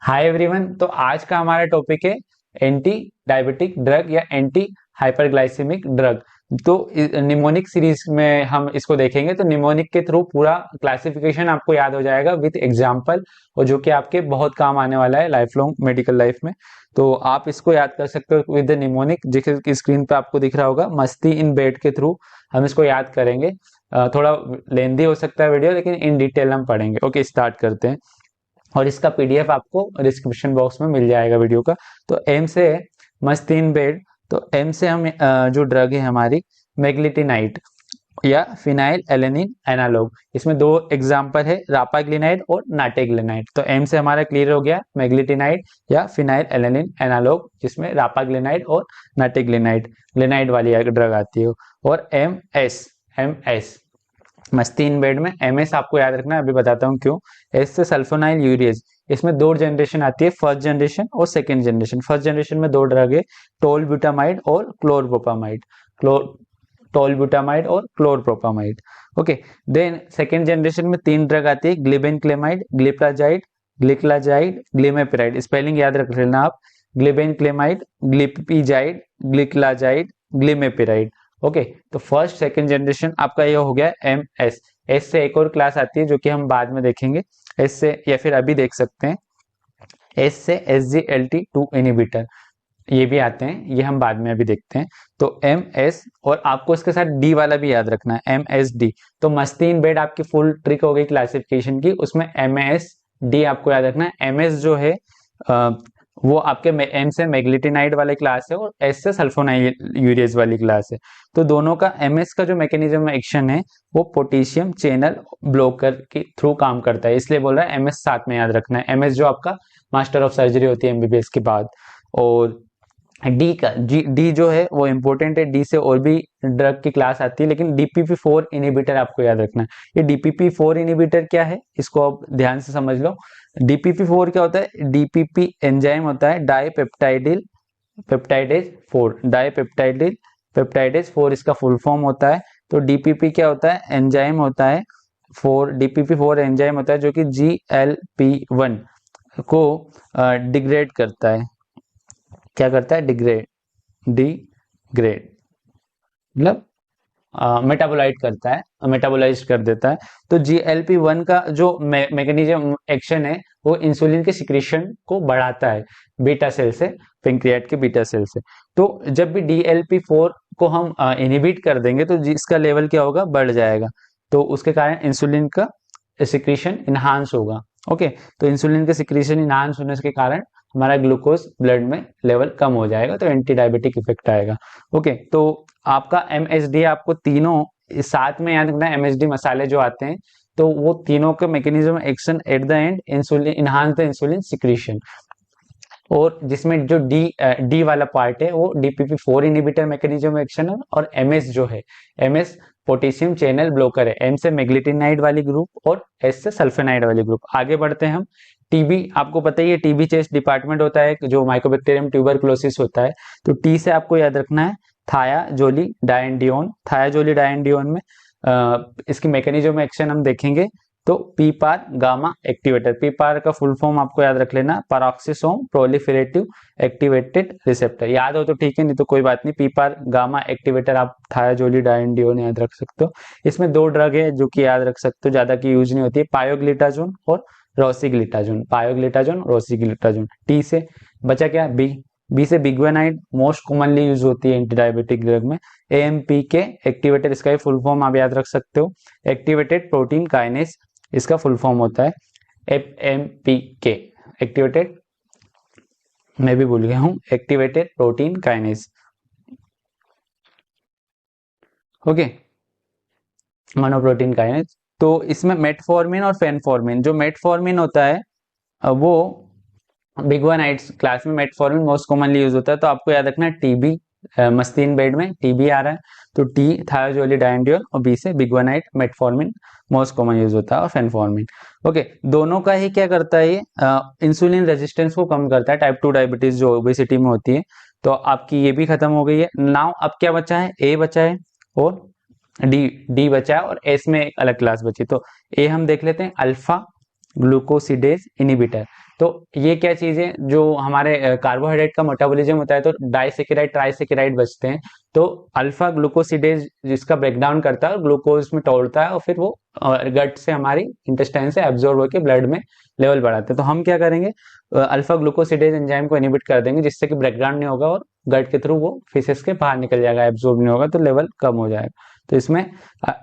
Hi everyone. तो आज का हमारा टॉपिक है एंटी डायबिटिक ड्रग या एंटी हाइपरग्लाइसेमिक ड्रग। तो निमोनिक सीरीज में हम इसको देखेंगे। तो निमोनिक के थ्रू पूरा क्लासिफिकेशन आपको याद हो जाएगा विद एग्जांपल, और जो कि आपके बहुत काम आने वाला है लाइफ लॉन्ग मेडिकल लाइफ में। तो आप इसको याद कर सकते हो विद निमोनिक, जिसकी स्क्रीन पे आपको दिख रहा होगा। मस्ती इन बेड के थ्रू हम इसको याद करेंगे। थोड़ा लेंदी हो सकता है वीडियो, लेकिन इन डिटेल हम पढ़ेंगे। ओके, स्टार्ट करते हैं। और इसका पीडीएफ आपको डिस्क्रिप्शन बॉक्स में मिल जाएगा वीडियो का। तो एम से मस्तीन बेड। तो एम से हम जो ड्रग है हमारी मेग्लिटिनाइड या फिनाइल एलेनिन एनालॉग। इसमें दो एग्जांपल है, रापाग्लिनाइड और नाटेग्लिनाइड। तो एम से हमारा क्लियर हो गया मेग्लिटिनाइड या फिनाइल एलेनिन एनालॉग, जिसमें रापाग्लिनाइड और नाटेग्लिनाइड ग्लिनाइड वाली ड्रग आती है। और एम एस मस्ती इन बेड में एम एस आपको याद रखना है, अभी बताता हूँ क्यों। एस से सल्फोनाइल यूरियज। इसमें दो जनरेशन आती है, फर्स्ट जनरेशन और सेकंड जनरेशन। फर्स्ट जनरेशन में दो ड्रग है, टोलब्यूटामाइड और क्लोरप्रोपामाइड। टोलब्यूटामाइड और chlorpropamide. Okay. Then second generation में तीन ड्रग आती है, ग्लिबेनक्लेमाइड, ग्लिप्लाजाइड, ग्लिक्लाजाइड, ग्लिमेपिराइड। स्पेलिंग याद रख लेना आप, ग्लिबेनक्लेमाइड, ग्लिपिजाइड, ग्लिक्लाजाइड, ग्लिमेपिराइड। ओके। तो फर्स्ट सेकंड जनरेशन आपका ये हो गया एम एस। एस से एक और क्लास आती है जो कि हम बाद में देखेंगे। एस से या फिर अभी देख सकते हैं, एस से S G L T two inhibitor ये भी आते हैं, ये हम बाद में अभी देखते हैं। तो एम एस, और आपको इसके साथ डी वाला भी याद रखना है, एम एस डी। तो मस्ती इन बेड आपकी फुल ट्रिक हो गई क्लासिफिकेशन की। उसमें एम एस डी आपको याद रखना है। एम एस जो है वो आपके एम से मेग्लिटिनाइड वाले क्लास है और एस से सल्फोनाइल यूरियज वाली क्लास है। तो दोनों का एम एस का जो मैकेनिज्म एक्शन है वो पोटेशियम चैनल ब्लॉकर के थ्रू काम करता है, इसलिए बोल रहा है एम एस साथ में याद रखना है। एम एस जो आपका मास्टर ऑफ सर्जरी होती है एमबीबीएस के बाद। और डी जो है वो इम्पोर्टेंट है। डी से और भी ड्रग की क्लास आती है, लेकिन डीपीपी 4 इनिबिटर आपको याद रखना है। ये डीपीपी 4 इनिबिटर क्या है, इसको आप ध्यान से समझ लो। डीपीपी 4 क्या होता है, डीपीपी एंजाइम होता है, डाईपेप्टाइडिल पेप्टाइडेज 4। डाईपेप्टाइडिल पेप्टाइडेज 4 इसका फुल फॉर्म होता है। तो डीपीपी क्या होता है, एंजाइम होता है। डीपीपी 4 एंजाइम होता है जो कि GLP-1 को डिग्रेड करता है। क्या करता है, डिग्रेड मतलब मेटाबोलाइट करता है, मेटाबोलाइज कर देता है। तो GLP-1 का जो मैकेनिज्म एक्शन है वो इंसुलिन के सिक्रीशन को बढ़ाता है बीटा सेल से, पेंक्रियाट के बीटा सेल से। तो जब भी DLP-4 को हम इनहिबिट कर देंगे तो इसका लेवल क्या होगा, बढ़ जाएगा। तो उसके कारण इंसुलिन का सिक्रीशन इनहांस होगा। ओके। तो इंसुलिन के सिक्रीशन इनहांस होने के कारण हमारा ग्लूकोज ब्लड में लेवल कम हो जाएगा, तो एंटी डायबिटिक इफेक्ट आएगा। ओके। तो आपका एमएसडी आपको तीनों साथ में याद रखना है। एमएसडी मसाले जो आते हैं तो वो तीनों के mechanism action at the end insulin enhance the insulin secretion. और जिसमें जो डी वाला पार्ट है वो DPP-4 इनिबिटर मैकेनिज्म एक्शन है। और एमएस जो है, एमएस पोटेशियम चैनल ब्लॉकर है। एम से मेग्लिटिनाइड वाली ग्रुप और एस से सल्फेनाइड वाली ग्रुप। आगे बढ़ते हैं हम। टीबी आपको पता ही है, टीबी चेस्ट डिपार्टमेंट होता है जो माइकोबैक्टीरियम ट्यूबरकुलोसिस होता है। तो टी से आपको याद रखना है थायाजोली डायंडियोन। थायाजोली डायंडियोन में इसकी मैकेनिज्म एक्शन हम देखेंगे। तो पीपार गामा एक्टिवेटर, पीपार का फुल फॉर्म आपको याद रख लेना, पैरोक्सिसोम प्रोलिफेरेटिव एक्टिवेटेड रिसेप्टर। याद हो तो ठीक है, नहीं तो कोई बात नहीं। पीपार गामा एक्टिवेटर आप थायाजोली डायंडियोन याद रख सकते हो। इसमें दो ड्रग है जो कि याद रख सकते हो, ज्यादा की यूज नहीं होती है, पायोग्लिटाजोन और रोसिग्लिटाजोन। पायोग्लिटाजोन रोसिग्लिटाजोन। टी से बचा क्या, बी से बिग्वेनाइड मोस्ट कॉमनली यूज होती है एंटी डायबिटिक ड्रग में। AMPK एक्टिवेटर, इसका फुल फॉर्म आप याद रख सकते हो, एक्टिवेटेड प्रोटीन काइनेस इसका फुल फॉर्म होता है। FMPK एक्टिवेटेड, मैं भी भूल गया हूं, activated protein kinase. Okay, monoprotein kinase. तो इसमें मेटफॉर्मिन और फेनफॉर्मिन, जो मेटफॉर्मिन होता है वो बिग्वानाइट्स क्लास में मेटफॉर्मिन मोस्ट कॉमनली यूज होता है। तो आपको याद रखना है टीबी, मस्तीन बेड में टीबी आ रहा है तो टी थायोजोली डायंडियोन, और बी से बिग्वानाइट मेटफॉर्मिन मोस्ट कॉमन यूज होता है, और फेनफॉर्मिन। ओके। दोनों का ही क्या करता है ये, इंसुलिन रेजिस्टेंस को कम करता है, टाइप 2 डायबिटीज जो ओबेसिटी में होती है। तो आपकी ये भी खत्म हो गई है। नाउ अब क्या बचा है, ए बचा है और डी बचा है, और एस में एक अलग क्लास बची। तो ए हम देख लेते हैं, अल्फा ग्लूकोसिडेज इनिबिटर। तो ये क्या चीज है, जो हमारे कार्बोहाइड्रेट का मेटाबॉलिज्म होता है तो डाइसेकेराइड ट्राइसेकेराइड बचते हैं, तो अल्फा ग्लूकोसिडेज जिसका ब्रेकडाउन करता है और ग्लूकोज में तोड़ता है और फिर वो गट से हमारी इंटेस्टाइन से एब्जॉर्ब होकर ब्लड में लेवल बढ़ाते हैं। तो हम क्या करेंगे, अल्फा ग्लूकोसिडेज एंजाइम को इनहिबिट कर देंगे जिससे कि ब्रेकडाउन नहीं होगा और गट के थ्रू वो फिशेस के बाहर निकल जाएगा, एब्जॉर्ब नहीं होगा तो लेवल कम हो जाएगा। तो इसमें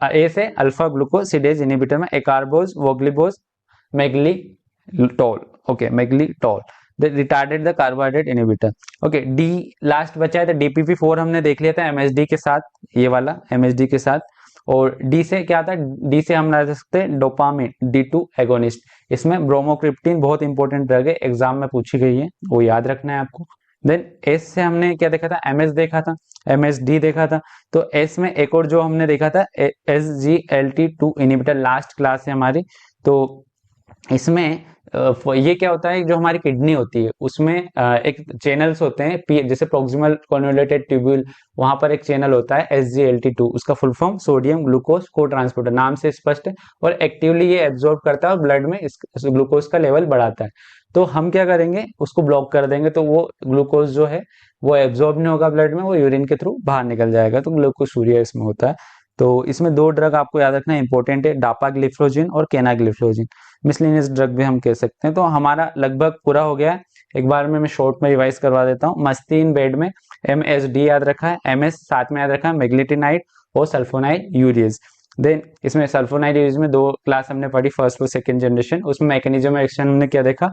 ए से अल्फा ग्लूकोसिडेज इनहिबिटर में acarbose, voglibose, miglitol, okay miglitol retarded the carbohydrate inhibitor. Okay, the last बचा है, तो DPP4 हमने देख लिया था MSD के साथ, ये वाला MSD के साथ। और डी से क्या था, डी से हम ला सकते हैं डोपामिन, D2 एगोनिस्ट। इसमें ब्रोमोक्रिप्टिन बहुत इंपॉर्टेंट ड्रग है, एग्जाम में पूछी गई है, वो याद रखना है आपको। देन एस से हमने क्या देखा था, MS देखा था, MSD देखा था। तो एस में एक और जो हमने देखा था SGLT2 इनहिबिटर, लास्ट क्लास है हमारी। तो इसमें ये क्या होता है, जो हमारी किडनी होती है उसमें एक चैनल्स होते हैं, जैसे प्रोक्सिमल कन्वोल्यूटेड ट्यूब्यूल, वहां पर एक चैनल होता है SGLT2, उसका फुल फॉर्म सोडियम ग्लूकोज को ट्रांसपोर्टर, नाम से स्पष्ट है। और एक्टिवली ये एब्जॉर्ब करता है और ब्लड में इस ग्लूकोज का लेवल बढ़ाता है। तो हम क्या करेंगे, उसको ब्लॉक कर देंगे, तो वो ग्लूकोज जो है वो एब्जॉर्ब नहीं होगा ब्लड में, वो यूरिन के थ्रू बाहर निकल जाएगा, तो ग्लूकोसूरिया इसमें होता है। तो इसमें दो ड्रग आपको याद रखना इंपॉर्टेंट है, डापाग्लिफ्लोजिन और केनाग्लिफ्लोजिन, मिसलिनियस ड्रग भी हम कह सकते हैं। तो हमारा लगभग पूरा हो गया है, एक बार में मैं शॉर्ट में रिवाइज करवा देता हूँ। मस्ती इन बेड में MSD याद रखा है, MS साथ में याद रखा है, मेग्लिटिनाइड और सल्फोनाइड यूरियज। देन इसमें सल्फोनाइड यूरियज में दो क्लास हमने पढ़ी, फर्स्ट और सेकंड जनरेशन। उसमें मैकेनिज्म एक्शन हमने क्या देखा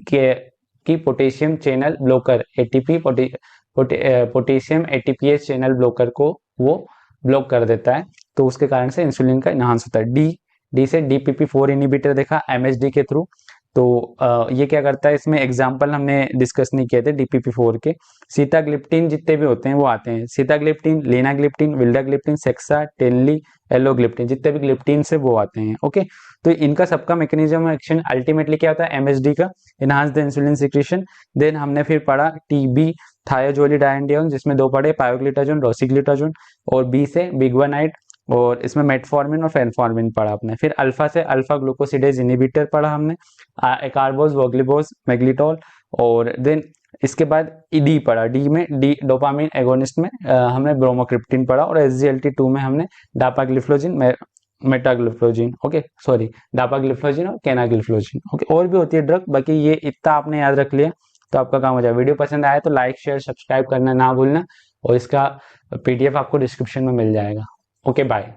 कि potassium channel blocker ATP potassium ATPase channel blocker को वो ब्लॉक कर देता है, तो उसके कारण से इंसुलिन का इनहांस होता है। डी से DPP4 इनहिबिटर देखा MSD के थ्रू। तो ये क्या करता है, इसमें एग्जाम्पल हमने डिस्कस नहीं किए थे DPP4 के। सीताग्लिप्टिन जितने भी होते हैं वो आते हैं, सीताग्लिप्टिन, लीनाग्लिप्टिन, विल्डाग्लिप्टिन, सेक्सा, टेनली, एलोग्लिप्टिन, जितने भी ग्लिप्टिन से वो आते हैं। ओके, तो इनका सबका मैकेनिज्म एक्शन अल्टीमेटली क्या होता है, MSD का enhance the insulin secretion. Then हमने फिर पढ़ा TB थायोजोलिडाइंडियोन, जिसमें दो पढ़े, पायोग्लिटाजोन, रोसिग्लिटाजोन। और बी से बिगवानाइड, और इसमें मेटफॉर्मिन और फेनफॉर्मिन पढ़ा आपने। फिर अल्फा से अल्फा ग्लूकोसिडेज इनहिबिटर पढ़ा हमने, एकार्बोज, वोग्लिबोज, मेग्लिटोल। और देन इसके बाद डी पढ़ा, डी में डी डोपामिन एगोनिस्ट में हमने ब्रोमोक्रिप्टिन पढ़ा, और SGLT2 में हमने डापाग्लिफ्लोजिन, मेटाग्लिफ्लोजिन, ओके सॉरी डापाग्लिफ्लोजिन और केनाग्लिफ्लोजिन। ओके, और भी होती है ड्रग, बाकी ये इतना आपने याद रख लिया तो आपका काम हो जाए। वीडियो पसंद आया तो लाइक शेयर सब्सक्राइब करना ना भूलना, और इसका PDF आपको डिस्क्रिप्शन में मिल जाएगा। Okay bye.